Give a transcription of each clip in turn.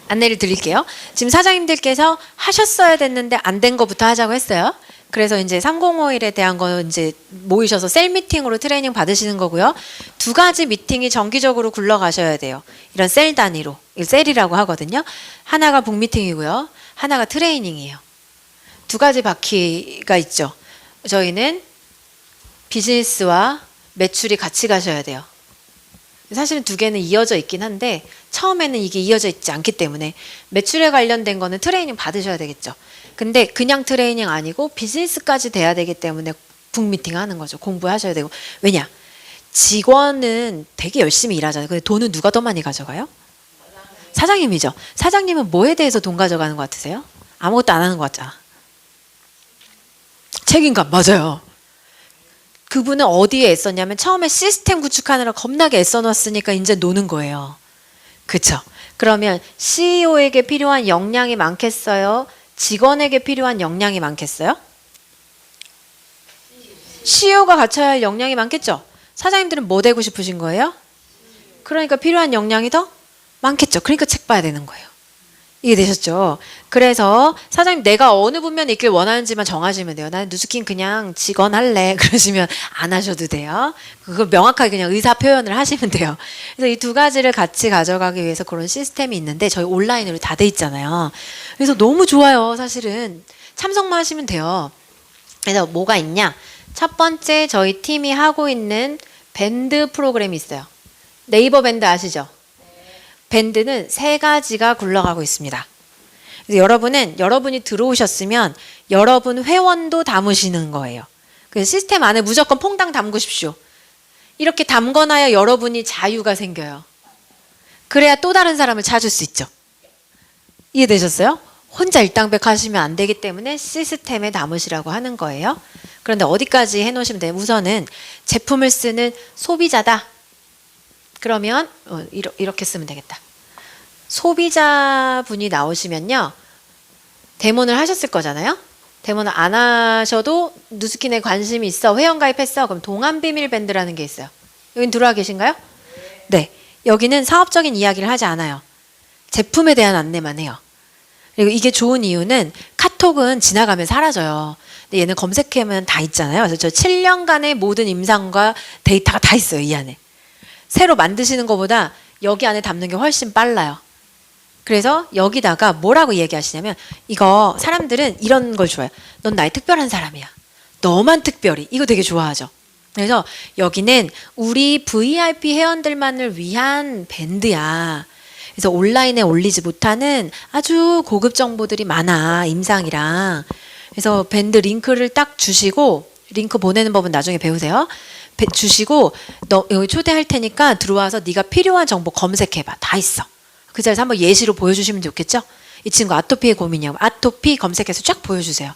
안내를 드릴게요. 지금 사장님들께서 하셨어야 됐는데 안 된 거부터 하자고 했어요. 그래서 이제 3051에 대한 거 이제 모이셔서 셀 미팅으로 트레이닝 받으시는 거고요. 두 가지 미팅이 정기적으로 굴러가셔야 돼요. 이런 셀 단위로. 셀이라고 하거든요. 하나가 북 미팅이고요. 하나가 트레이닝이에요. 두 가지 바퀴가 있죠. 저희는 비즈니스와 매출이 같이 가셔야 돼요. 사실은 두 개는 이어져 있긴 한데 처음에는 이게 이어져 있지 않기 때문에 매출에 관련된 거는 트레이닝 받으셔야 되겠죠. 근데 그냥 트레이닝 아니고 비즈니스까지 돼야 되기 때문에 북미팅 하는 거죠. 공부하셔야 되고. 왜냐? 직원은 되게 열심히 일하잖아요. 근데 돈은 누가 더 많이 가져가요? 사장님이죠. 사장님은 뭐에 대해서 돈 가져가는 것 같으세요? 아무것도 안 하는 것 같잖아. 책임감, 맞아요. 그분은 어디에 애썼냐면 처음에 시스템 구축하느라 겁나게 애써놨으니까 이제 노는 거예요. 그렇죠? 그러면 CEO에게 필요한 역량이 많겠어요? 직원에게 필요한 역량이 많겠어요? CEO가 갖춰야 할 역량이 많겠죠? 사장님들은 뭐 되고 싶으신 거예요? 그러니까 필요한 역량이 더 많겠죠. 그러니까 책 봐야 되는 거예요. 이해되셨죠? 그래서 사장님 내가 어느 분면에 있길 원하는지만 정하시면 돼요. 나는 누스킨 그냥 직원 할래. 그러시면 안 하셔도 돼요. 그거 명확하게 그냥 의사 표현을 하시면 돼요. 그래서 이 두 가지를 같이 가져가기 위해서 그런 시스템이 있는데 저희 온라인으로 다 돼 있잖아요. 그래서 너무 좋아요. 사실은 참석만 하시면 돼요. 그래서 뭐가 있냐? 첫 번째 저희 팀이 하고 있는 밴드 프로그램이 있어요. 네이버 밴드 아시죠? 밴드는 세 가지가 굴러가고 있습니다. 그래서 여러분이 들어오셨으면 여러분 회원도 담으시는 거예요. 그래서 시스템 안에 무조건 퐁당 담그십시오. 이렇게 담거나야 여러분이 자유가 생겨요. 그래야 또 다른 사람을 찾을 수 있죠. 이해되셨어요? 혼자 일당백 하시면 안 되기 때문에 시스템에 담으시라고 하는 거예요. 그런데 어디까지 해놓으시면 돼요? 우선은 제품을 쓰는 소비자다. 그러면 이렇게 쓰면 되겠다. 소비자분이 나오시면요. 데모를 하셨을 거잖아요. 데모를 안 하셔도 누스킨에 관심이 있어. 회원가입했어. 그럼 동안비밀밴드라는 게 있어요. 여긴 들어와 계신가요? 네. 여기는 사업적인 이야기를 하지 않아요. 제품에 대한 안내만 해요. 그리고 이게 좋은 이유는 카톡은 지나가면 사라져요. 근데 얘는 검색하면 다 있잖아요. 그래서 저 7년간의 모든 임상과 데이터가 다 있어요. 이 안에. 새로 만드시는 것보다 여기 안에 담는 게 훨씬 빨라요. 그래서 여기다가 뭐라고 얘기하시냐면 이거 사람들은 이런 걸 좋아해요. 넌 나의 특별한 사람이야. 너만 특별히. 이거 되게 좋아하죠. 그래서 여기는 우리 VIP 회원들만을 위한 밴드야. 그래서 온라인에 올리지 못하는 아주 고급 정보들이 많아. 임상이랑. 그래서 밴드 링크를 딱 주시고 링크 보내는 법은 나중에 배우세요. 주시고 너 여기 초대할 테니까 들어와서 네가 필요한 정보 검색해봐. 다 있어. 그 자리에서 한번 예시로 보여주시면 좋겠죠? 이 친구 아토피에 고민이야. 아토피 검색해서 쫙 보여주세요.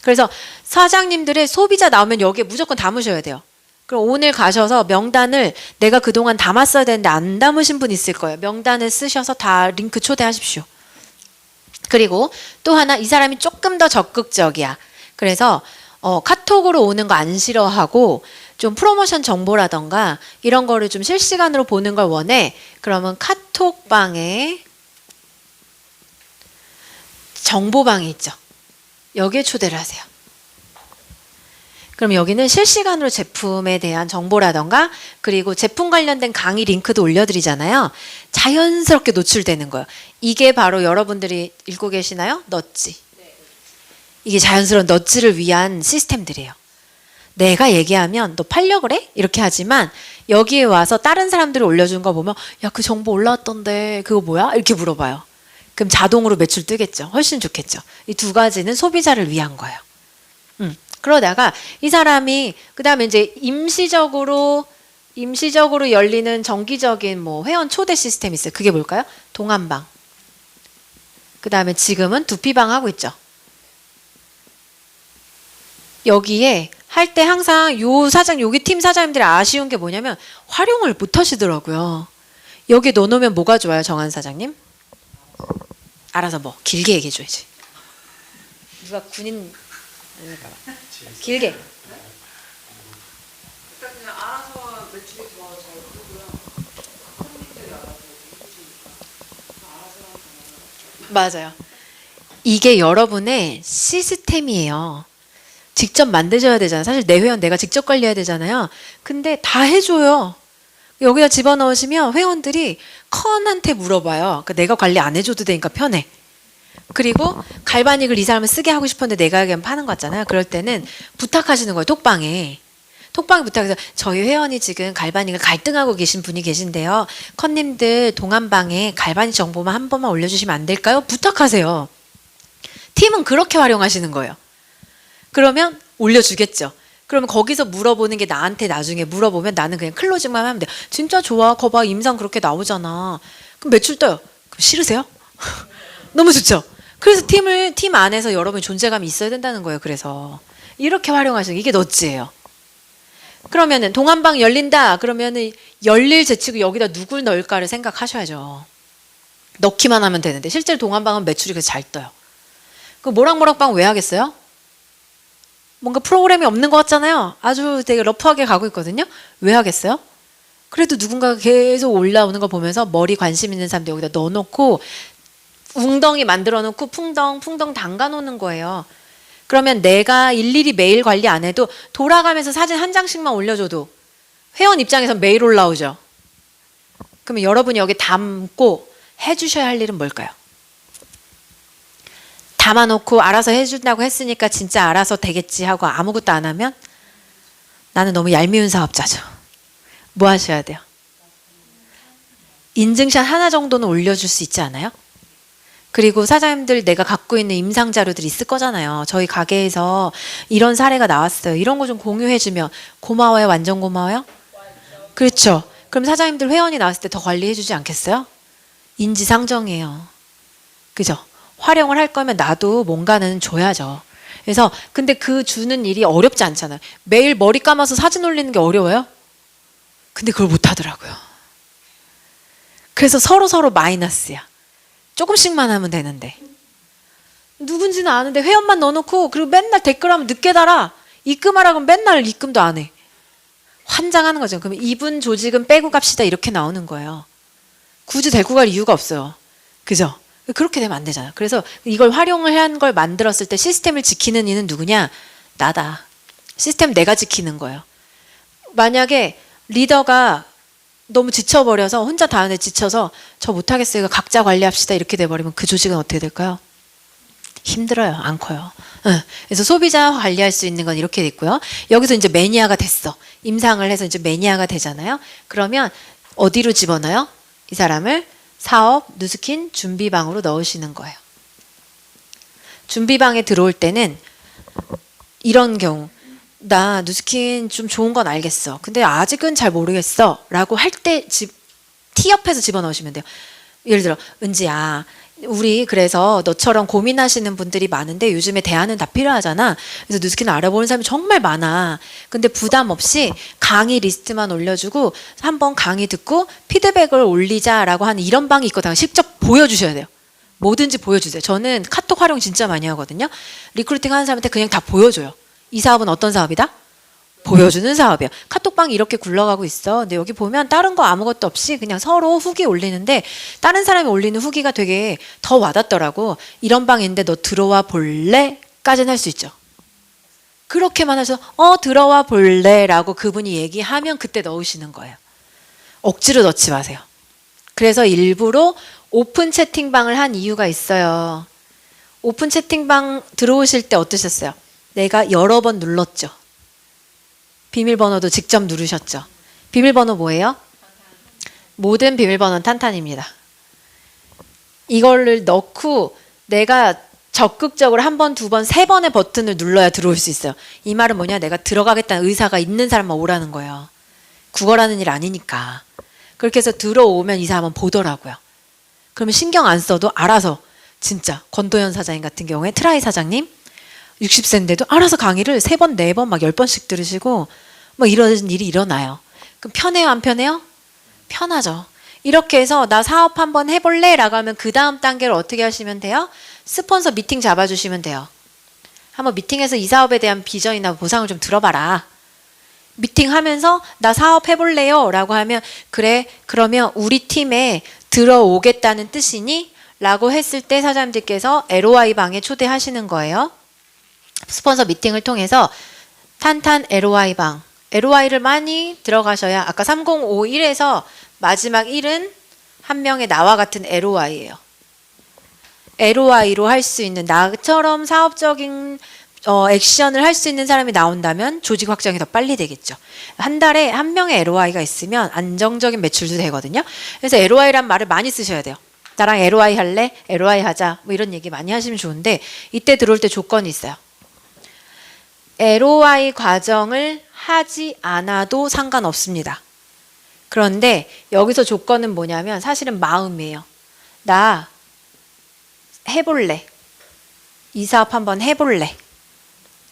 그래서 사장님들의 소비자 나오면 여기에 무조건 담으셔야 돼요. 그럼 오늘 가셔서 명단을 내가 그동안 담았어야 되는데 안 담으신 분 있을 거예요. 명단을 쓰셔서 다 링크 초대하십시오. 그리고 또 하나 이 사람이 조금 더 적극적이야. 그래서 카톡으로 오는 거 안 싫어하고 좀 프로모션 정보라던가 이런 거를 좀 실시간으로 보는 걸 원해. 그러면 카톡방에 정보방이 있죠. 여기에 초대를 하세요. 그럼 여기는 실시간으로 제품에 대한 정보라던가 그리고 제품 관련된 강의 링크도 올려드리잖아요. 자연스럽게 노출되는 거예요. 이게 바로 여러분들이 읽고 계시나요? 넛지. 이게 자연스러운 넛지를 위한 시스템들이에요. 내가 얘기하면 너 팔려 그래? 이렇게 하지만 여기에 와서 다른 사람들이 올려준 거 보면 야, 그 정보 올라왔던데 그거 뭐야? 이렇게 물어봐요. 그럼 자동으로 매출 뜨겠죠. 훨씬 좋겠죠. 이 두 가지는 소비자를 위한 거예요. 그러다가 이 사람이 그 다음에 이제 임시적으로 열리는 정기적인 뭐 회원 초대 시스템이 있어요. 그게 뭘까요? 동안방. 그 다음에 지금은 두피방 하고 있죠. 여기에 할 때 항상 여기 팀 사장님들이 아쉬운 게 뭐냐면 활용을 못 하시더라고요. 여기 넣어놓으면 뭐가 좋아요, 정한 사장님? 알아서 뭐 길게 얘기해 줘야지. 누가 군인 아닐까 봐. 길게. 일단 그냥 알아서 매출이 더 잘 오르고요. 손님들이 알아서 해주니까. 맞아요. 이게 여러분의 시스템이에요. 직접 만드셔야 되잖아요. 사실 내 회원 내가 직접 관리해야 되잖아요. 근데 다 해줘요. 여기다 집어넣으시면 회원들이 컨한테 물어봐요. 그러니까 내가 관리 안 해줘도 되니까 편해. 그리고 갈바닉을 이 사람을 쓰게 하고 싶었는데 내가 그냥 파는 거 같잖아요. 그럴 때는 부탁하시는 거예요. 톡방에. 톡방에 부탁해서 저희 회원이 지금 갈바닉을 갈등하고 계신 분이 계신데요. 컨님들 동안방에 갈바닉 정보만 한 번만 올려주시면 안 될까요? 부탁하세요. 팀은 그렇게 활용하시는 거예요. 그러면 올려주겠죠. 그러면 거기서 물어보는 게 나한테 나중에 물어보면 나는 그냥 클로징만 하면 돼. 진짜 좋아. 거봐 임상 그렇게 나오잖아. 그럼 매출 떠요. 그럼 싫으세요? 너무 좋죠. 그래서 팀 안에서 여러분이 존재감이 있어야 된다는 거예요. 그래서 이렇게 활용하시는 게 이게 너지예요. 그러면은 동안방 열린다. 그러면은 열릴 제치고 여기다 누굴 넣을까를 생각하셔야죠. 넣기만 하면 되는데 실제로 동안방은 매출이 그래서 잘 떠요. 그 모락모락방 왜 하겠어요? 뭔가 프로그램이 없는 것 같잖아요. 아주 되게 러프하게 가고 있거든요. 왜 하겠어요? 그래도 누군가가 계속 올라오는 걸 보면서 머리 관심 있는 사람들 여기다 넣어놓고 웅덩이 만들어 놓고 풍덩 담가 놓는 거예요. 그러면 내가 일일이 메일 관리 안 해도 돌아가면서 사진 한 장씩만 올려줘도 회원 입장에서 메일 올라오죠. 그러면 여러분이 여기 담고 해주셔야 할 일은 뭘까요? 담아놓고 알아서 해준다고 했으니까 진짜 알아서 되겠지 하고 아무것도 안 하면 나는 너무 얄미운 사업자죠. 뭐 하셔야 돼요? 인증샷 하나 정도는 올려줄 수 있지 않아요? 그리고 사장님들 내가 갖고 있는 임상 자료들이 있을 거잖아요. 저희 가게에서 이런 사례가 나왔어요. 이런 거 좀 공유해주면 고마워요? 완전 고마워요? 그렇죠. 그럼 사장님들 회원이 나왔을 때 더 관리해주지 않겠어요? 인지상정이에요. 그죠? 활용을 할 거면 나도 뭔가는 줘야죠. 그래서 근데 그 주는 일이 어렵지 않잖아요. 매일 머리 감아서 사진 올리는 게 어려워요? 근데 그걸 못 하더라고요. 그래서 서로 마이너스야. 조금씩만 하면 되는데. 누군지는 아는데 회원만 넣어놓고 그리고 맨날 댓글하면 늦게 달아. 입금하라고 하면 맨날 입금도 안 해. 환장하는 거죠. 그러면 이분 조직은 빼고 갑시다 이렇게 나오는 거예요. 굳이 데리고 갈 이유가 없어요. 그죠? 그렇게 되면 안 되잖아. 그래서 이걸 활용을 한 걸 만들었을 때 시스템을 지키는 이는 누구냐? 나다. 시스템 내가 지키는 거예요. 만약에 리더가 너무 지쳐버려서 혼자 다 하는데 지쳐서 저 못하겠어요. 각자 관리합시다 이렇게 돼버리면 그 조직은 어떻게 될까요? 힘들어요. 안 커요. 그래서 소비자 관리할 수 있는 건 이렇게 됐고요. 여기서 이제 매니아가 됐어. 임상을 해서 이제 매니아가 되잖아요. 그러면 어디로 집어넣어요? 이 사람을 사업, 누스킨, 준비방으로 넣으시는 거예요. 준비방에 들어올 때는 이런 경우 나 누스킨 좀 좋은 건 알겠어. 근데 아직은 잘 모르겠어. 라고 할 때 티 옆에서 집어넣으시면 돼요. 예를 들어 은지야 우리 그래서 너처럼 고민하시는 분들이 많은데 요즘에 대안은 다 필요하잖아. 그래서 누스킨을 알아보는 사람이 정말 많아. 근데 부담 없이 강의 리스트만 올려주고 한번 강의 듣고 피드백을 올리자라고 하는 이런 방이 있거든요. 직접 보여주셔야 돼요. 뭐든지 보여주세요. 저는 카톡 활용 진짜 많이 하거든요. 리크루팅 하는 사람한테 그냥 다 보여줘요. 이 사업은 어떤 사업이다? 보여주는 사업이야. 카톡방이 이렇게 굴러가고 있어. 근데 여기 보면 다른 거 아무것도 없이 그냥 서로 후기 올리는데 다른 사람이 올리는 후기가 되게 더 와닿더라고. 이런 방인데 너 들어와 볼래? 까지는 할 수 있죠. 그렇게만 해서 들어와 볼래? 라고 그분이 얘기하면 그때 넣으시는 거예요. 억지로 넣지 마세요. 그래서 일부러 오픈 채팅방을 한 이유가 있어요. 오픈 채팅방 들어오실 때 어떠셨어요? 내가 여러 번 눌렀죠. 비밀번호도 직접 누르셨죠. 비밀번호 뭐예요? 모든 비밀번호는 탄탄입니다. 이거를 넣고 내가 적극적으로 한 번, 두 번, 세 번의 버튼을 눌러야 들어올 수 있어요. 이 말은 뭐냐? 내가 들어가겠다는 의사가 있는 사람만 오라는 거예요. 구걸하는 일 아니니까. 그렇게 해서 들어오면 이 사람은 보더라고요. 그러면 신경 안 써도 알아서 진짜 권도현 사장님 같은 경우에 트라이 사장님 60세인데도 알아서 강의를 3번, 4번 막 10번씩 들으시고 뭐 이런 일이 일어나요. 그럼 편해요? 안 편해요? 편하죠. 이렇게 해서 나 사업 한번 해볼래? 라고 하면 그 다음 단계를 어떻게 하시면 돼요? 스폰서 미팅 잡아주시면 돼요. 한번 미팅해서 이 사업에 대한 비전이나 보상을 좀 들어봐라. 미팅하면서 나 사업 해볼래요? 라고 하면 그래 그러면 우리 팀에 들어오겠다는 뜻이니? 라고 했을 때 사장님들께서 LOI 방에 초대하시는 거예요. 스폰서 미팅을 통해서 탄탄 LOI 방, LOI를 많이 들어가셔야 아까 3051에서 마지막 1은 한 명의 나와 같은 LOI예요. LOI로 할 수 있는 나처럼 사업적인 액션을 할 수 있는 사람이 나온다면 조직 확장이 더 빨리 되겠죠. 한 달에 한 명의 LOI가 있으면 안정적인 매출도 되거든요. 그래서 LOI란 말을 많이 쓰셔야 돼요. 나랑 LOI 할래? LOI 하자. 뭐 이런 얘기 많이 하시면 좋은데 이때 들어올 때 조건이 있어요. LOI 과정을 하지 않아도 상관없습니다. 그런데 여기서 조건은 뭐냐면 사실은 마음이에요. 나 해볼래. 이 사업 한번 해볼래.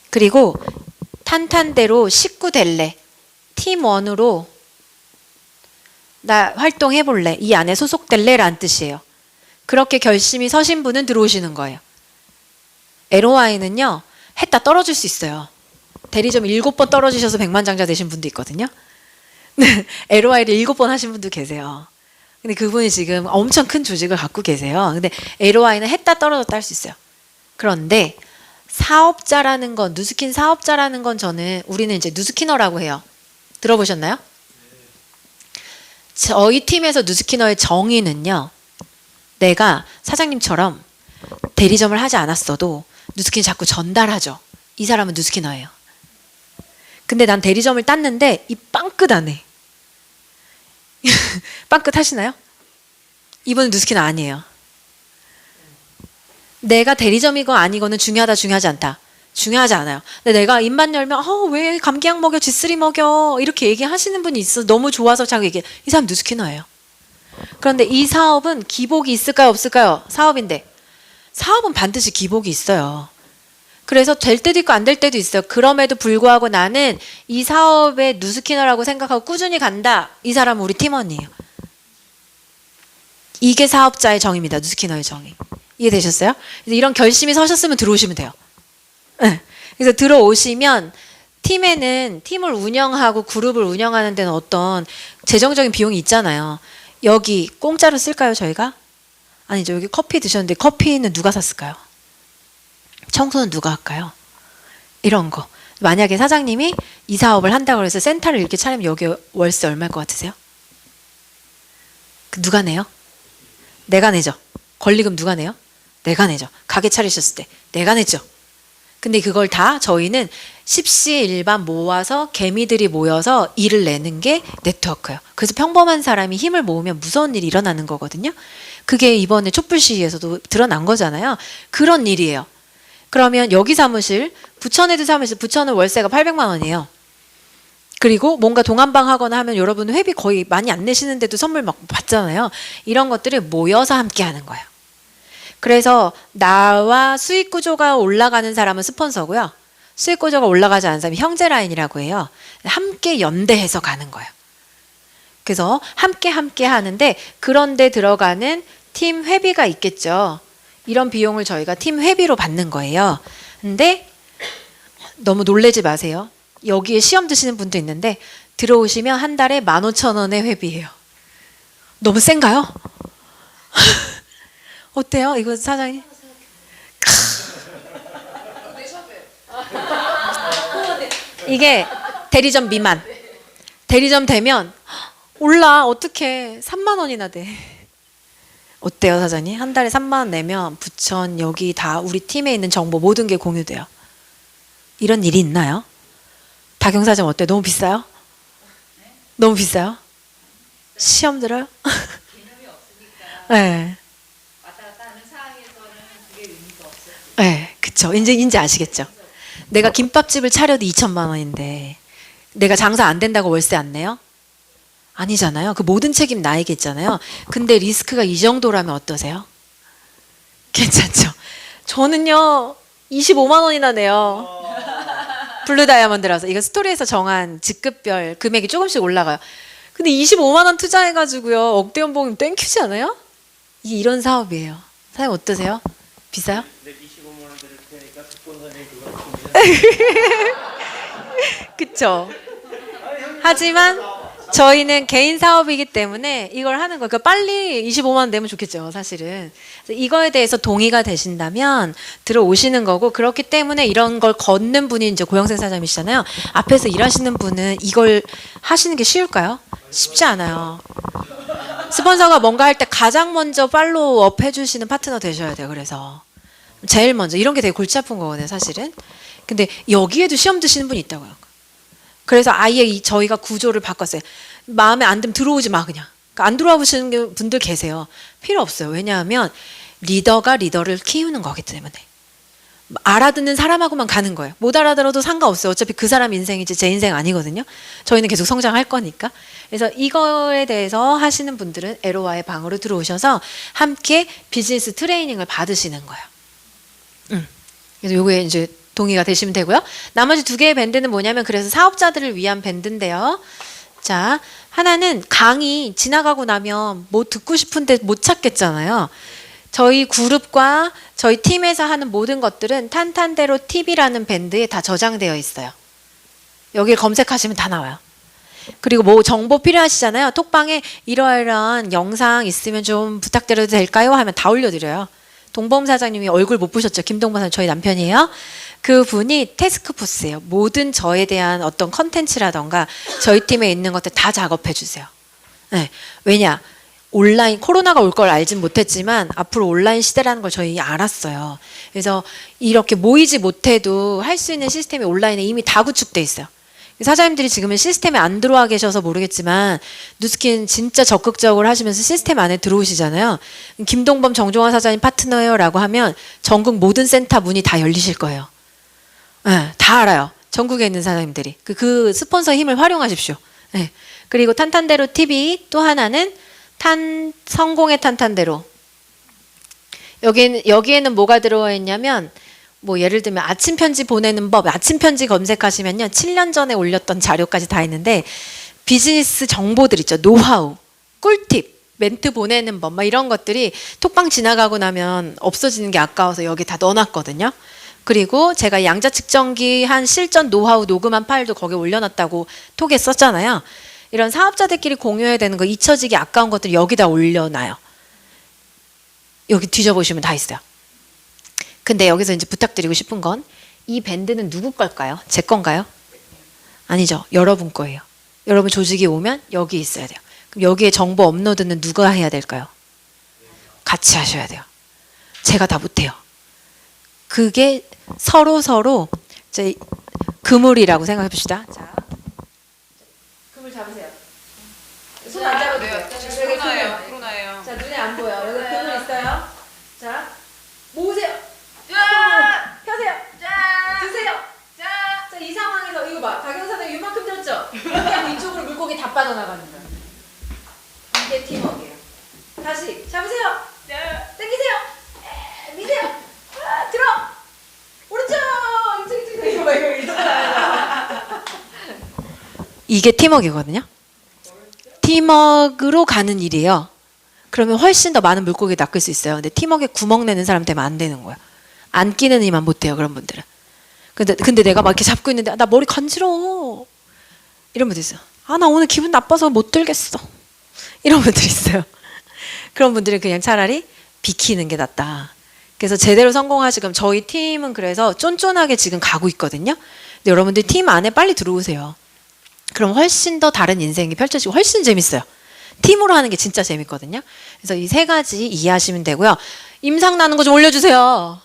그리고 탄탄대로 식구 될래. 팀원으로 나 활동해볼래. 이 안에 소속될래 라는 뜻이에요. 그렇게 결심이 서신 분은 들어오시는 거예요. LOI는요. 했다 떨어질 수 있어요. 대리점 7번 떨어지셔서 백만장자 되신 분도 있거든요. LOI를 7번 하신 분도 계세요. 근데 그분이 지금 엄청 큰 조직을 갖고 계세요. 근데 LOI는 했다 떨어졌다 할 수 있어요. 그런데 사업자라는 건, 누스킨 사업자라는 건 우리는 이제 누스키너라고 해요. 들어보셨나요? 저희 팀에서 누스키너의 정의는요. 내가 사장님처럼 대리점을 하지 않았어도 누스킨 자꾸 전달하죠. 이 사람은 누스키너예요. 근데 난 대리점을 땄는데 이 빵끝 안 해. 빵끝 하시나요? 이분은 누스키너 아니에요. 내가 대리점이고 아니고는 중요하지 않다. 중요하지 않아요. 근데 내가 입만 열면 왜 감기약 먹여, G3 먹여 이렇게 얘기하시는 분이 있어. 너무 좋아서 자꾸 얘기해. 이 사람 누스키너예요. 그런데 이 사업은 기복이 있을까요? 없을까요? 사업인데. 사업은 반드시 기복이 있어요. 그래서 될 때도 있고 안 될 때도 있어요. 그럼에도 불구하고 나는 이 사업에 누스키너라고 생각하고 꾸준히 간다. 이 사람은 우리 팀원이에요. 이게 사업자의 정의입니다. 누스키너의 정의. 이해되셨어요? 그래서 이런 결심이 서셨으면 들어오시면 돼요. 네. 그래서 들어오시면 팀에는 팀을 운영하고 그룹을 운영하는 데는 어떤 재정적인 비용이 있잖아요. 여기 공짜로 쓸까요, 저희가? 아니죠. 여기 커피 드셨는데 커피는 누가 샀을까요? 청소는 누가 할까요? 이런 거. 만약에 사장님이 이 사업을 한다고 해서 센터를 이렇게 차리면 여기 월세 얼마일 것 같으세요? 누가 내요? 내가 내죠. 권리금 누가 내요? 내가 내죠. 가게 차리셨을 때 내가 내죠. 근데 그걸 다 저희는 십시일반 모아서 개미들이 모여서 일을 내는 게 네트워크예요. 그래서 평범한 사람이 힘을 모으면 무서운 일이 일어나는 거거든요. 그게 이번에 촛불 시위에서도 드러난 거잖아요. 그런 일이에요. 그러면 여기 사무실, 부천에도 사무실, 부천은 월세가 800만 원이에요. 그리고 뭔가 동안방 하거나 하면 여러분 회비 거의 많이 안 내시는데도 선물 막 받잖아요. 이런 것들을 모여서 함께 하는 거예요. 그래서 나와 수익 구조가 올라가는 사람은 스폰서고요. 수익 구조가 올라가지 않은 사람이 형제 라인이라고 해요. 함께 연대해서 가는 거예요. 그래서 함께 하는데 그런데 들어가는 팀 회비가 있겠죠. 이런 비용을 저희가 팀 회비로 받는 거예요. 근데 너무 놀라지 마세요. 여기에 시험 드시는 분도 있는데 들어오시면 한 달에 15,000원의 회비예요. 너무 센가요? 어때요? 이거 사장님? 이게 대리점 미만. 대리점 되면 올라. 어떻게 3만 원이나 돼. 어때요, 사장님? 한 달에 3만 원 내면 부천 여기 다 우리 팀에 있는 정보 모든 게 공유돼요. 이런 일이 있나요? 다경사장 어때요? 너무 비싸요? 너무 비싸요? 시험 들어요? 개념이 없으니까 네. 왔다 갔다 하는 상황에서는 그게 의미가 없어요. 네, 그쵸. 이제 아시겠죠? 내가 김밥집을 차려도 2천만 원인데 내가 장사 안 된다고 월세 안 내요? 아니잖아요. 그 모든 책임 나에게 있잖아요. 근데 리스크가 이 정도라면 어떠세요? 괜찮죠? 저는요 25만 원이나 내요. 블루 다이아몬드라서 이거 스토리에서 정한 직급별 금액이 조금씩 올라가요. 근데 25만 원 투자해가지고요 억대 연봉이면 땡큐지 않아요? 이게 이런 사업이에요. 사장님 어떠세요? 비싸요? 근데 25만 원 드릴 테니까 스폰서님 그거 그쵸? 하지만 저희는 개인 사업이기 때문에 이걸 하는 거예요. 그러니까 빨리 25만 원 내면 좋겠죠, 사실은. 그래서 이거에 대해서 동의가 되신다면 들어오시는 거고, 그렇기 때문에 이런 걸 걷는 분이 이제 고영생 사장님이시잖아요. 앞에서 일하시는 분은 이걸 하시는 게 쉬울까요? 쉽지 않아요. 스폰서가 뭔가 할 때 가장 먼저 팔로우업 해주시는 파트너 되셔야 돼요. 그래서 제일 먼저 이런 게 되게 골치 아픈 거거든요, 사실은. 근데 여기에도 시험 드시는 분이 있다고요. 그래서 아예 저희가 구조를 바꿨어요. 마음에 안 들면 들어오지 마 그냥. 그러니까 안 들어와 보시는 분들 계세요. 필요 없어요. 왜냐하면 리더가 리더를 키우는 거기 때문에. 알아듣는 사람하고만 가는 거예요. 못 알아들어도 상관없어요. 어차피 그 사람 인생이지 제 인생 아니거든요. 저희는 계속 성장할 거니까. 그래서 이거에 대해서 하시는 분들은 에로와의 방으로 들어오셔서 함께 비즈니스 트레이닝을 받으시는 거예요. 그래서 요거에 이제 동의가 되시면 되고요. 나머지 두 개의 밴드는 뭐냐면 그래서 사업자들을 위한 밴드인데요. 자, 하나는 강의 지나가고 나면 뭐 듣고 싶은데 못 찾겠잖아요. 저희 그룹과 저희 팀에서 하는 모든 것들은 탄탄대로 TV라는 밴드에 다 저장되어 있어요. 여기를 검색하시면 다 나와요. 그리고 뭐 정보 필요하시잖아요. 톡방에 이러이러한 영상 있으면 좀 부탁드려도 될까요? 하면 다 올려드려요. 동범 사장님이 얼굴 못 보셨죠? 김동범 사장님 저희 남편이에요. 그분이 태스크포스예요. 모든 저에 대한 어떤 컨텐츠라던가 저희 팀에 있는 것들 다 작업해 주세요. 네. 왜냐? 온라인 코로나가 올 걸 알진 못했지만 앞으로 온라인 시대라는 걸 저희 알았어요. 그래서 이렇게 모이지 못해도 할 수 있는 시스템이 온라인에 이미 다 구축돼 있어요. 사장님들이 지금은 시스템에 안 들어와 계셔서 모르겠지만 누스킨 진짜 적극적으로 하시면서 시스템 안에 들어오시잖아요. 김동범 정종환 사장님 파트너예요 라고 하면 전국 모든 센터 문이 다 열리실 거예요. 네, 다 알아요. 전국에 있는 사장님들이. 그 스폰서 힘을 활용하십시오. 네. 그리고 탄탄대로 TV 또 하나는 성공의 탄탄대로. 여기에는 뭐가 들어와 있냐면 뭐 예를 들면 아침 편지 보내는 법, 아침 편지 검색하시면요 7년 전에 올렸던 자료까지 다 있는데 비즈니스 정보들 있죠. 노하우, 꿀팁, 멘트 보내는 법, 막 이런 것들이 톡방 지나가고 나면 없어지는 게 아까워서 여기 다 넣어놨거든요. 그리고 제가 양자 측정기 한 실전 노하우 녹음한 파일도 거기에 올려놨다고 톡에 썼잖아요. 이런 사업자들끼리 공유해야 되는 거 잊혀지기 아까운 것들 여기다 올려놔요. 여기 뒤져보시면 다 있어요. 근데 여기서 이제 부탁드리고 싶은 건 이 밴드는 누구 걸까요? 제 건가요? 아니죠. 여러분 거예요. 여러분 조직이 오면 여기 있어야 돼요. 그럼 여기에 정보 업로드는 누가 해야 될까요? 같이 하셔야 돼요. 제가 다 못해요. 그게 서로 이제 그물이라고 생각해 봅시다. 자, 그물 잡으세요. 손 안 잡아도 돼요. 코로나예요. 자, 눈에 안 보여. 여기 그물 있어요. 자, 모으세요. 펴세요. 드세요. 자, 이 상황에서 이거 봐. 박영사는 이만큼 들었죠? 이렇게 하면 이쪽으로 물고기 다 빠져나가는 거야. 이게 팀워크예요. 다시 잡으세요. 당기세요. 미세요. 들어. 오른쪽. 이쪽. 이게 팀워크거든요. 팀워크로 가는 일이에요. 그러면 훨씬 더 많은 물고기 낚을 수 있어요. 근데 팀워크에 구멍 내는 사람 되면 안 되는 거야. 안 끼는 이만 못해요. 그런 분들은. 근데 내가 막 이렇게 잡고 있는데 나 머리 간지러워. 이런 분들 있어요. 나 오늘 기분 나빠서 못 들겠어. 이런 분들 있어요. 그런 분들은 그냥 차라리 비키는 게 낫다. 그래서 제대로 성공하시면 저희 팀은 그래서 쫀쫀하게 지금 가고 있거든요. 근데 여러분들 팀 안에 빨리 들어오세요. 그럼 훨씬 더 다른 인생이 펼쳐지고 훨씬 재밌어요. 팀으로 하는 게 진짜 재밌거든요. 그래서 이 세 가지 이해하시면 되고요. 임상 나는 거 좀 올려주세요.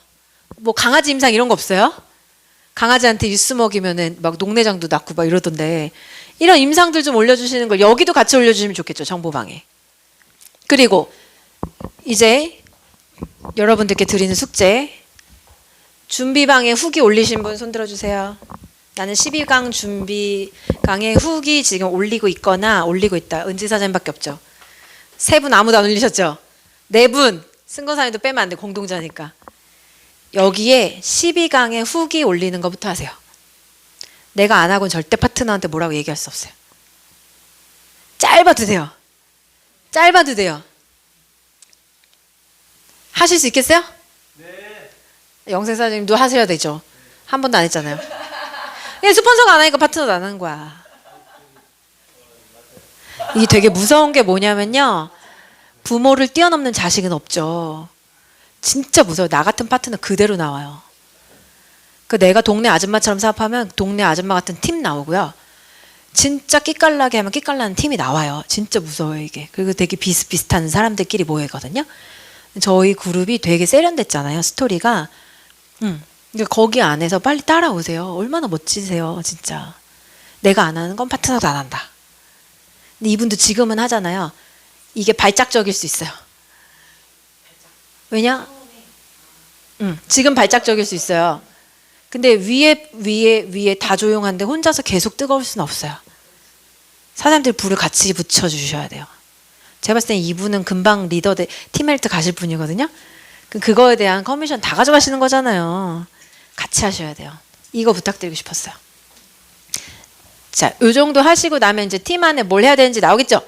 뭐 강아지 임상 이런 거 없어요? 강아지한테 유스 먹이면은 막 녹내장도 낳고 막 이러던데 이런 임상들 좀 올려주시는 걸 여기도 같이 올려주시면 좋겠죠. 정보방에. 그리고 이제 여러분들께 드리는 숙제 준비방에 후기 올리신 분 손 들어주세요. 나는 12강 준비강에 후기 지금 올리고 있거나 올리고 있다. 은지 사장님밖에 없죠. 3분 아무도 안 올리셨죠? 4분 승건사님도 빼면 안 돼. 공동자니까. 여기에 12강에 후기 올리는 것부터 하세요. 내가 안 하고는 절대 파트너한테 뭐라고 얘기할 수 없어요. 짧아도 돼요. 짧아도 돼요. 하실 수 있겠어요? 네. 영생 사장님도 하셔야 되죠. 한 번도 안 했잖아요. 스폰서가 안 하니까 파트너도 안 하는 거야. 이게 되게 무서운 게 뭐냐면요. 부모를 뛰어넘는 자식은 없죠. 진짜 무서워. 나 같은 파트너 그대로 나와요. 그 내가 동네 아줌마처럼 사업하면 동네 아줌마 같은 팀 나오고요. 진짜 끼깔나게 하면 끼깔나는 팀이 나와요. 진짜 무서워요, 이게. 그리고 되게 비슷비슷한 사람들끼리 모이거든요. 저희 그룹이 되게 세련됐잖아요, 스토리가. 그러니까 거기 안에서 빨리 따라오세요. 얼마나 멋지세요, 진짜. 내가 안 하는 건 파트너도 안 한다. 근데 이분도 지금은 하잖아요. 이게 발작적일 수 있어요. 왜냐? 지금 발작적일 수 있어요. 근데 위에 다 조용한데 혼자서 계속 뜨거울 수는 없어요. 사장님들 불을 같이 붙여주셔야 돼요. 제가 봤을 땐 이분은 금방 리더 팀헬트 가실 분이거든요. 그거에 대한 커미션 다 가져가시는 거잖아요. 같이 하셔야 돼요. 이거 부탁드리고 싶었어요. 자, 요 정도 하시고 나면 이제 팀 안에 뭘 해야 되는지 나오겠죠?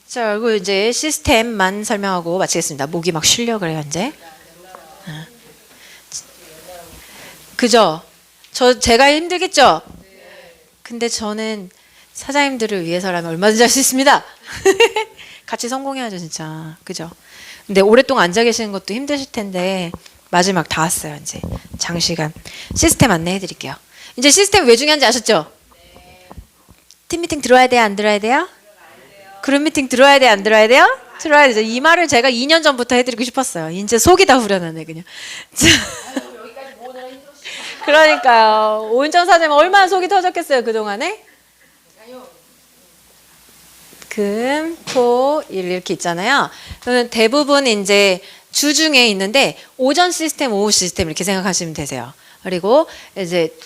자, 그리고 이제 시스템만 설명하고 마치겠습니다. 목이 막 쉬려 그래요, 이제. 그죠? 제가 힘들겠죠? 근데 저는 사장님들을 위해서라면 얼마든지 할 수 있습니다. 같이 성공해야죠, 진짜. 그죠? 근데 오랫동안 앉아 계시는 것도 힘드실 텐데 마지막 다 왔어요, 이제. 장시간. 시스템 안내해 드릴게요. 이제 시스템 왜 중요한지 아셨죠? 팀 미팅 들어야 돼요, 안 들어야 돼요? 그룹 미팅 들어야 돼요, 안 들어야 돼요? 들어야 되죠. 이 말을 제가 2년 전부터 해드리고 싶었어요. 이제 속이 다 후련하네, 그냥. 그러니까요. 오은정 사장님 얼마나 속이 터졌겠어요, 그동안에? 금, 토, 일 이렇게 있잖아요. 그러면 대부분 이제 주 중에 있는데 오전 시스템, 오후 시스템 이렇게 생각하시면 되세요. 그리고 이제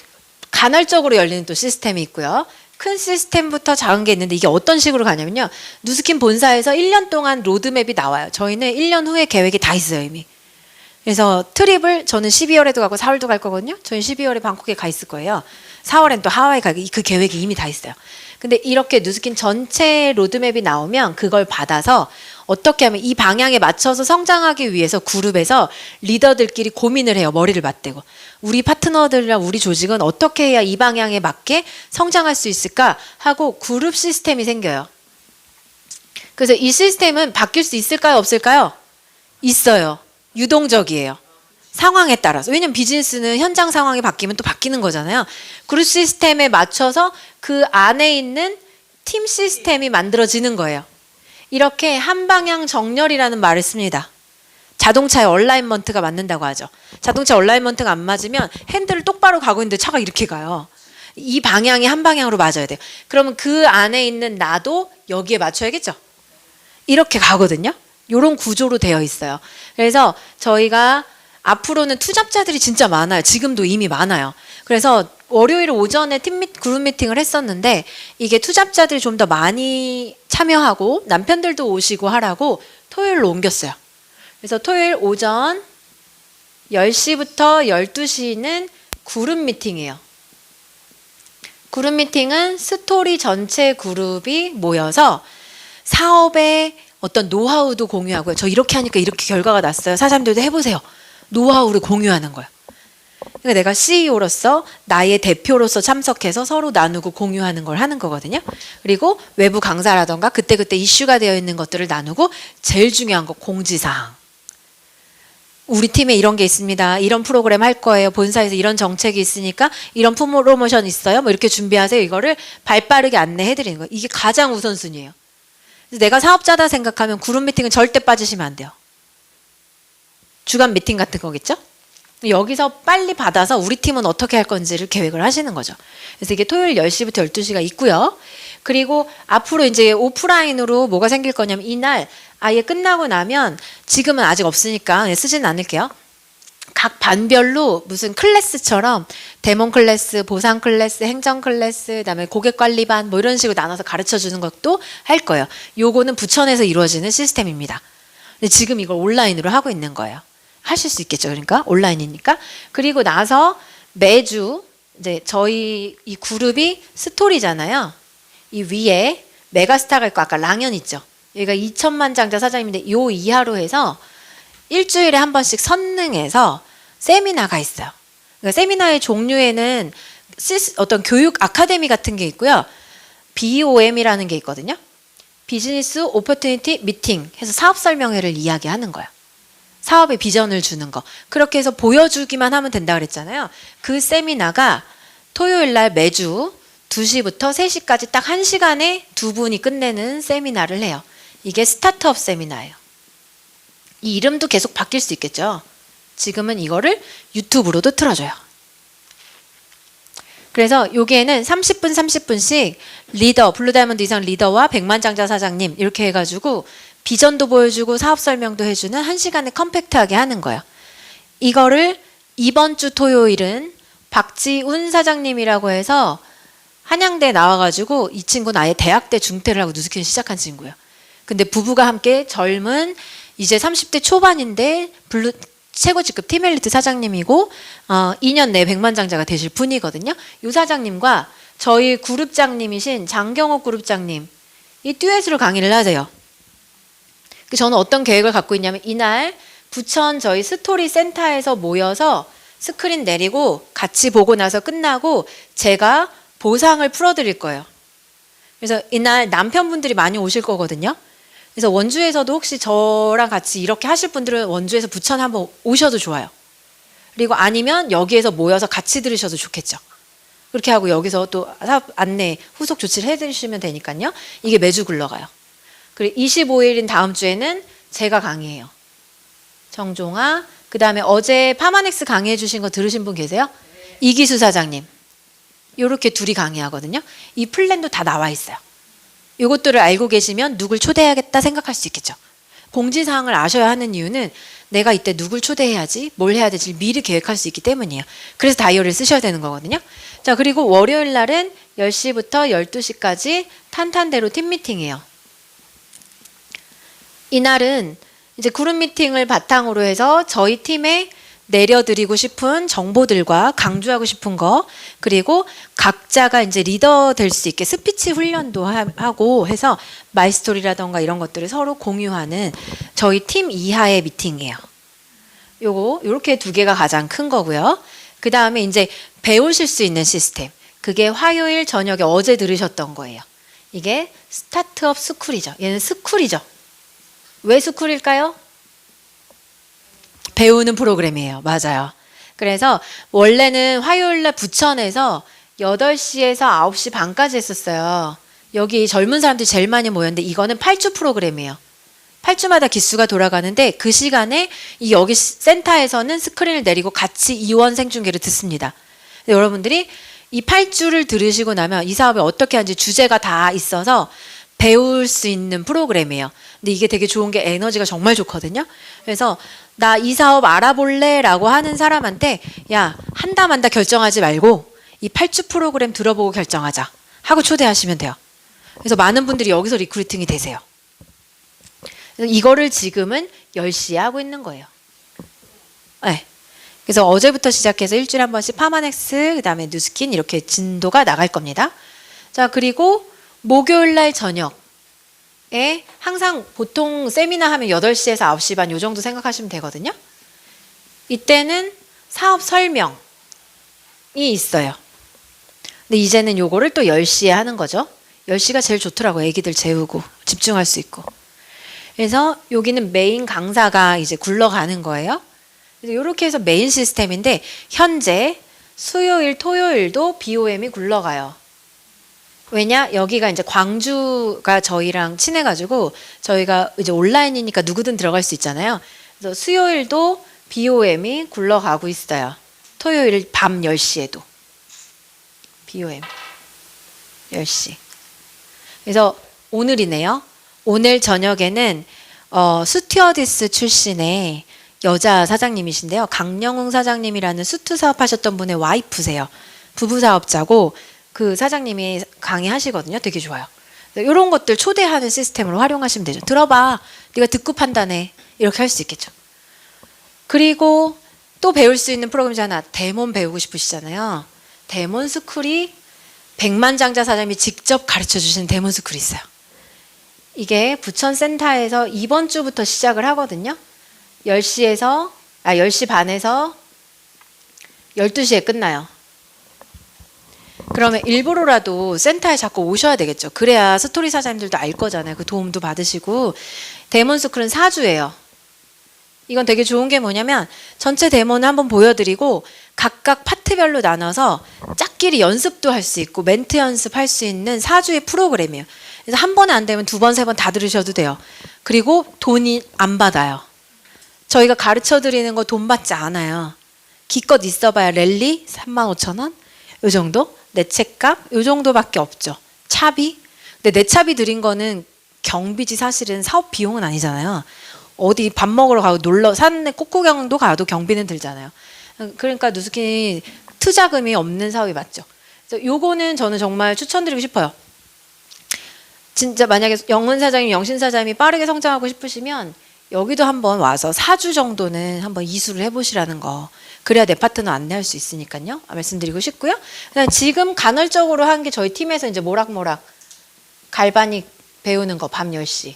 간헐적으로 열리는 또 시스템이 있고요. 큰 시스템부터 작은 게 있는데 이게 어떤 식으로 가냐면요. 누스킨 본사에서 1년 동안 로드맵이 나와요. 저희는 1년 후에 계획이 다 있어요, 이미. 그래서 트립을 저는 12월에도 가고 4월도 갈 거거든요. 저는 12월에 방콕에 가 있을 거예요. 4월엔 또 하와이 가기 그 계획이 이미 다 있어요. 근데 이렇게 누스킨 전체 로드맵이 나오면 그걸 받아서 어떻게 하면 이 방향에 맞춰서 성장하기 위해서 그룹에서 리더들끼리 고민을 해요. 머리를 맞대고. 우리 파트너들이랑 우리 조직은 어떻게 해야 이 방향에 맞게 성장할 수 있을까 하고 그룹 시스템이 생겨요. 그래서 이 시스템은 바뀔 수 있을까요? 없을까요? 있어요. 유동적이에요. 상황에 따라서. 왜냐면 비즈니스는 현장 상황이 바뀌면 또 바뀌는 거잖아요. 그룹 시스템에 맞춰서 그 안에 있는 팀 시스템이 만들어지는 거예요. 이렇게 한방향 정렬이라는 말을 씁니다. 자동차의 얼라인먼트가 맞는다고 하죠. 자동차 얼라인먼트가 안 맞으면 핸들을 똑바로 가고 있는데 차가 이렇게 가요. 이 방향이 한 방향으로 맞아야 돼요. 그러면 그 안에 있는 나도 여기에 맞춰야겠죠. 이렇게 가거든요. 이런 구조로 되어 있어요. 그래서 저희가 앞으로는 투잡자들이 진짜 많아요. 지금도 이미 많아요. 그래서 월요일 오전에 그룹 미팅을 했었는데 이게 투잡자들이 좀 더 많이 참여하고 남편들도 오시고 하라고 토요일로 옮겼어요. 그래서 토요일 오전 10시부터 12시는 그룹 미팅이에요. 그룹 미팅은 스토리 전체 그룹이 모여서 사업의 어떤 노하우도 공유하고요. 저 이렇게 하니까 이렇게 결과가 났어요. 사장님들도 해보세요. 노하우를 공유하는 거예요. 그러니까 내가 CEO로서 나의 대표로서 참석해서 서로 나누고 공유하는 걸 하는 거거든요. 그리고 외부 강사라던가 그때그때 이슈가 되어 있는 것들을 나누고 제일 중요한 거 공지사항. 우리 팀에 이런 게 있습니다. 이런 프로그램 할 거예요. 본사에서 이런 정책이 있으니까 이런 프로모션 있어요. 뭐 이렇게 준비하세요. 이거를 발빠르게 안내해 드리는 거예요. 이게 가장 우선순위예요. 그래서 내가 사업자다 생각하면 그룹 미팅은 절대 빠지시면 안 돼요. 주간 미팅 같은 거겠죠? 여기서 빨리 받아서 우리 팀은 어떻게 할 건지를 계획을 하시는 거죠. 그래서 이게 토요일 10시부터 12시가 있고요. 그리고 앞으로 이제 오프라인으로 뭐가 생길 거냐면 이날 아예 끝나고 나면 지금은 아직 없으니까 쓰지는 않을게요. 각 반별로 무슨 클래스처럼 데몬 클래스, 보상 클래스, 행정 클래스, 그다음에 고객 관리반 뭐 이런 식으로 나눠서 가르쳐 주는 것도 할 거예요. 요거는 부천에서 이루어지는 시스템입니다. 근데 지금 이걸 온라인으로 하고 있는 거예요. 하실 수 있겠죠. 그러니까 온라인이니까. 그리고 나서 매주 이제 저희 이 그룹이 스토리잖아요. 이 위에 메가스타가 있고 아까 랑연 있죠. 여기가 2천만 장자 사장님인데 요 이하로 해서 일주일에 한 번씩 선능해서 세미나가 있어요. 그러니까 세미나의 종류에는 어떤 교육 아카데미 같은 게 있고요. BOM이라는 게 있거든요. 비즈니스 오퍼튜니티 미팅 해서 사업 설명회를 이야기하는 거예요. 사업의 비전을 주는 거. 그렇게 해서 보여주기만 하면 된다 그랬잖아요. 그 세미나가 토요일 날 매주 2시부터 3시까지 딱 1시간에 두 분이 끝내는 세미나를 해요. 이게 스타트업 세미나예요. 이 이름도 계속 바뀔 수 있겠죠. 지금은 이거를 유튜브로도 틀어줘요. 그래서 여기에는 30분 30분씩 리더, 블루다이몬드 이상 리더와 백만장자 사장님 이렇게 해가지고 비전도 보여주고 사업 설명도 해주는 1시간에 컴팩트하게 하는 거예요. 이거를 이번 주 토요일은 박지운 사장님이라고 해서 한양대 나와가지고 이 친구는 아예 대학때 중퇴를 하고 누스키를 시작한 친구예요. 근데 부부가 함께 젊은 이제 30대 초반인데 최고 직급 팀 엘리트 사장님이고 2년 내에 백만장자가 되실 분이거든요. 이 사장님과 저희 그룹장님이신 장경옥 그룹장님 이 듀엣으로 강의를 하세요. 저는 어떤 계획을 갖고 있냐면 이날 부천 저희 스토리 센터에서 모여서 스크린 내리고 같이 보고 나서 끝나고 제가 보상을 풀어드릴 거예요. 그래서 이날 남편분들이 많이 오실 거거든요. 그래서 원주에서도 혹시 저랑 같이 이렇게 하실 분들은 원주에서 부천 한번 오셔도 좋아요. 그리고 아니면 여기에서 모여서 같이 들으셔도 좋겠죠. 그렇게 하고 여기서 또 사업 안내 후속 조치를 해드리시면 되니까요. 이게 매주 굴러가요. 그리고 25일인 다음 주에는 제가 강의해요. 정종아. 그 다음에 어제 파마넥스 강의해 주신 거 들으신 분 계세요? 네. 이기수 사장님. 이렇게 둘이 강의하거든요. 이 플랜도 다 나와 있어요. 이것들을 알고 계시면 누굴 초대해야겠다 생각할 수 있겠죠. 공지사항을 아셔야 하는 이유는 내가 이때 누굴 초대해야지 뭘 해야 될지 미리 계획할 수 있기 때문이에요. 그래서 다이어리를 쓰셔야 되는 거거든요. 자, 그리고 월요일 날은 10시부터 12시까지 탄탄대로 팀 미팅이에요. 이날은 이제 그룹 미팅을 바탕으로 해서 저희 팀에 내려드리고 싶은 정보들과 강조하고 싶은 거, 그리고 각자가 이제 리더 될 수 있게 스피치 훈련도 하고 해서 마이스토리라던가 이런 것들을 서로 공유하는 저희 팀 이하의 미팅이에요. 요렇게 두 개가 가장 큰 거고요. 그 다음에 이제 배우실 수 있는 시스템. 그게 화요일 저녁에 어제 들으셨던 거예요. 이게 스타트업 스쿨이죠. 얘는 스쿨이죠. 왜 스쿨일까요? 배우는 프로그램이에요. 맞아요. 그래서 원래는 화요일날 부천에서 8시에서 9시 반까지 했었어요. 여기 젊은 사람들이 제일 많이 모였는데 이거는 8주 프로그램이에요. 8주마다 기수가 돌아가는데 그 시간에 이 여기 센터에서는 스크린을 내리고 같이 이원 생중계를 듣습니다. 여러분들이 이 8주를 들으시고 나면 이 사업을 어떻게 하는지 주제가 다 있어서 배울 수 있는 프로그램이에요. 근데 이게 되게 좋은 게 에너지가 정말 좋거든요. 그래서 나 이 사업 알아볼래 라고 하는 사람한테 야, 한다 만다 결정하지 말고 이 8주 프로그램 들어보고 결정하자 하고 초대하시면 돼요. 그래서 많은 분들이 여기서 리크루팅이 되세요. 그래서 이거를 지금은 10시에 하고 있는 거예요. 네. 그래서 어제부터 시작해서 일주일에 한 번씩 파마넥스, 그 다음에 뉴스킨 이렇게 진도가 나갈 겁니다. 자, 그리고 목요일 날 저녁에 항상 보통 세미나 하면 8시에서 9시 반 요 정도 생각하시면 되거든요. 이때는 사업 설명이 있어요. 근데 이제는 요거를 또 10시에 하는 거죠. 10시가 제일 좋더라고요. 애기들 재우고 집중할 수 있고. 그래서 여기는 메인 강사가 이제 굴러가는 거예요. 그래서 이렇게 해서 메인 시스템인데 현재 수요일, 토요일도 BOM이 굴러가요. 왜냐? 여기가 이제 광주가 저희랑 친해가지고 저희가 이제 온라인이니까 누구든 들어갈 수 있잖아요. 그래서 수요일도 BOM이 굴러가고 있어요. 토요일 밤 10시에도 BOM 10시. 그래서 오늘이네요. 오늘 저녁에는 스튜어디스 출신의 여자 사장님이신데요. 강영웅 사장님이라는 수트 사업하셨던 분의 와이프세요. 부부 사업자고 그 사장님이 강의하시거든요. 되게 좋아요. 이런 것들 초대하는 시스템으로 활용하시면 되죠. 들어봐. 네가 듣고 판단해. 이렇게 할 수 있겠죠. 그리고 또 배울 수 있는 프로그램이 하나. 데몬 배우고 싶으시잖아요. 데몬 스쿨이 백만장자 사장님이 직접 가르쳐 주시는 데몬 스쿨이 있어요. 이게 부천센터에서 이번 주부터 시작을 하거든요. 10시 반에서 12시에 끝나요. 그러면 일부러라도 센터에 자꾸 오셔야 되겠죠. 그래야 스토리 사장님들도 알 거잖아요. 그 도움도 받으시고. 데몬스쿨은 4주예요. 이건 되게 좋은 게 뭐냐면 전체 데모는 한번 보여드리고 각각 파트별로 나눠서 짝끼리 연습도 할 수 있고 멘트 연습할 수 있는 4주의 프로그램이에요. 그래서 한 번에 안 되면 두 번, 세 번 다 들으셔도 돼요. 그리고 돈이 안 받아요. 저희가 가르쳐 드리는 거 돈 받지 않아요. 기껏 있어봐야 랠리 35,000원 요 정도? 내 책값 요 정도밖에 없죠. 차비? 근데 내 차비 드린 거는 경비지 사실은 사업 비용은 아니잖아요. 어디 밥 먹으러 가고 놀러 산에 꽃구경도 가도 경비는 들잖아요. 그러니까 누수키 투자금이 없는 사업이 맞죠. 그래서 요거는 저는 정말 추천드리고 싶어요. 진짜 만약에 영은 사장님, 영신 사장님이 빠르게 성장하고 싶으시면 여기도 한번 와서 4주 정도는 한번 이수를 해보시라는 거. 그래야 내 파트너 안내할 수 있으니까요. 말씀드리고 싶고요. 그다음에 지금 간헐적으로 한 게 저희 팀에서 이제 모락모락 갈바닉 배우는 거 밤 10시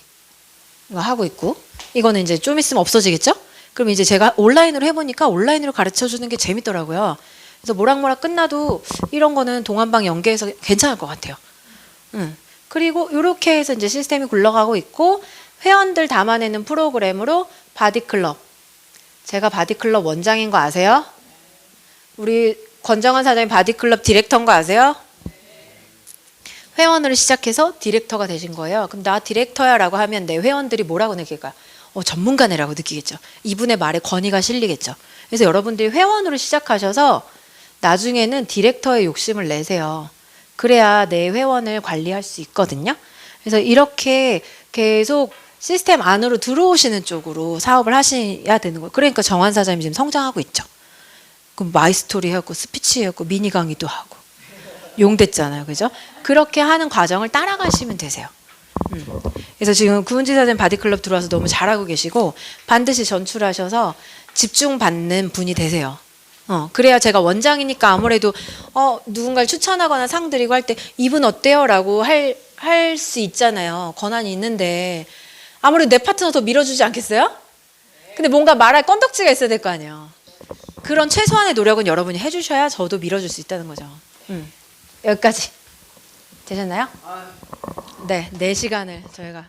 이거 하고 있고 이거는 이제 좀 있으면 없어지겠죠? 그럼 이제 제가 온라인으로 해보니까 온라인으로 가르쳐 주는 게 재밌더라고요. 그래서 모락모락 끝나도 이런 거는 동안방 연계해서 괜찮을 것 같아요. 그리고 이렇게 해서 이제 시스템이 굴러가고 있고 회원들 담아내는 프로그램으로 바디클럽. 제가 바디클럽 원장인 거 아세요? 우리 권정환 사장님 바디클럽 디렉터인 거 아세요? 회원으로 시작해서 디렉터가 되신 거예요. 그럼 나 디렉터야 라고 하면 내 회원들이 뭐라고 느낄까요? 전문가네라고 느끼겠죠. 이분의 말에 권위가 실리겠죠. 그래서 여러분들이 회원으로 시작하셔서 나중에는 디렉터의 욕심을 내세요. 그래야 내 회원을 관리할 수 있거든요. 그래서 이렇게 계속 시스템 안으로 들어오시는 쪽으로 사업을 하셔야 되는 거예요. 그러니까 정환 사장님이 지금 성장하고 있죠. 그럼 마이스토리 하고 스피치 하고 미니 강의도 하고 용됐잖아요. 그죠? 그렇게 하는 과정을 따라가시면 되세요. 그래서 지금 구은지 사장님 바디클럽 들어와서 너무 잘하고 계시고 반드시 전출하셔서 집중받는 분이 되세요. 그래야 제가 원장이니까 아무래도 누군가를 추천하거나 상 드리고 할 때 이분 어때요? 라고 할 수 있잖아요. 권한이 있는데 아무래도 내 파트너 더 밀어주지 않겠어요? 근데 뭔가 말할 건덕지가 있어야 될 거 아니에요. 그런 최소한의 노력은 여러분이 해주셔야 저도 밀어줄 수 있다는 거죠. 여기까지 되셨나요? 네, 4시간을 저희가